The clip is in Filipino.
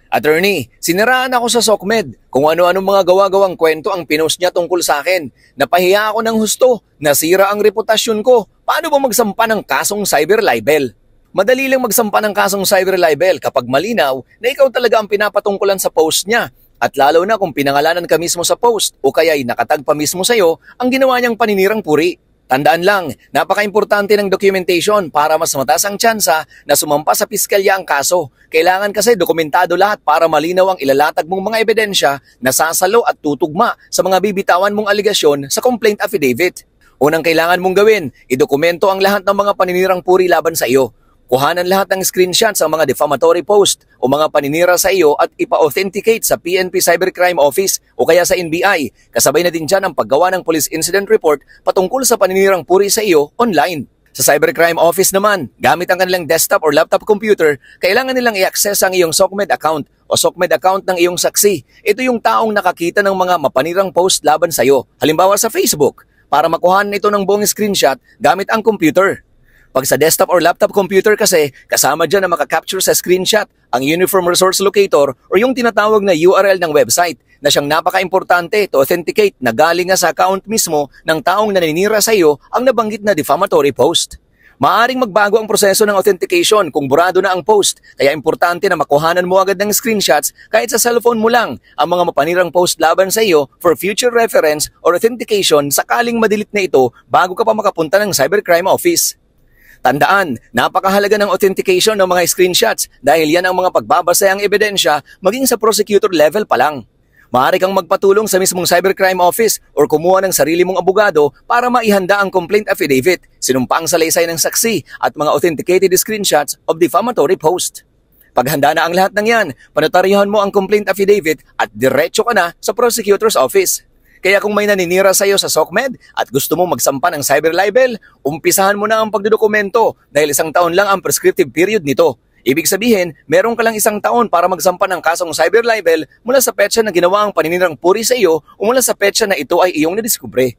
Attorney, siniraan ako sa SOCMED kung ano-anong mga gawa-gawang kwento ang pinost niya tungkol sa akin. Napahiya ako ng husto, nasira ang reputasyon ko. Paano ba magsampa ng kasong cyber libel? Madali lang magsampa ng kasong cyber libel kapag malinaw na ikaw talaga ang pinapatungkulan sa post niya. At lalo na kung pinangalanan ka mismo sa post o kaya'y nakatag pa mismo sa'yo ang ginawa niyang paninirang puri. Tandaan lang, napaka-importante ng documentation para mas mataas ang tsansa na sumampa sa piskalya ang kaso. Kailangan kasi dokumentado lahat para malinaw ang ilalatag mong mga ebidensya na sasalo at tutugma sa mga bibitawan mong aligasyon sa complaint affidavit. Unang kailangan mong gawin, idokumento ang lahat ng mga paninirang puri laban sa iyo. Kuhanan lahat ng screenshots ang mga defamatory post o mga paninira sa iyo at ipa-authenticate sa PNP Cybercrime Office o kaya sa NBI. Kasabay na din dyan ang paggawa ng Police Incident Report patungkol sa paninirang puri sa iyo online. Sa Cybercrime Office naman, gamit ang kanilang desktop or laptop computer, kailangan nilang i-access ang iyong SOCMED account o SOCMED account ng iyong saksi. Ito yung taong nakakita ng mga mapanirang post laban sa iyo. Halimbawa sa Facebook, para makuhanan ito ng buong screenshot gamit ang computer. Pag sa desktop or laptop computer kasi, kasama dyan na makakapture sa screenshot ang Uniform Resource Locator o yung tinatawag na URL ng website na siyang napaka-importante to authenticate na galing nga sa account mismo ng taong naninira sa iyo ang nabanggit na defamatory post. Maaring magbago ang proseso ng authentication kung burado na ang post, kaya importante na makuhanan mo agad ng screenshots kahit sa cellphone mo lang ang mga mapanirang post laban sa iyo for future reference or authentication sakaling madelete na ito bago ka pa makapunta ng Cybercrime Office. Tandaan, napakahalaga ng authentication ng mga screenshots dahil yan ang mga pagbabasayang ebidensya maging sa prosecutor level pa lang. Maaari kang magpatulong sa mismong Cybercrime Office or kumuha ng sarili mong abogado para maihanda ang complaint affidavit, sinumpa ang salaysay ng saksi at mga authenticated screenshots of defamatory post. Paghanda na ang lahat ng yan, panotaryahan mo ang complaint affidavit at diretso ka na sa prosecutor's office. Kaya kung may naninira sa iyo sa SOCMED at gusto mong magsampa ng cyber libel, umpisahan mo na ang pagdodokumento dahil 1 taon lang ang prescriptive period nito. Ibig sabihin, meron ka lang 1 taon para magsampa ng kasong cyber libel mula sa petsa na ginawa ang paninirang puri sa iyo o mula sa petsa na ito ay iyong nadiskubre.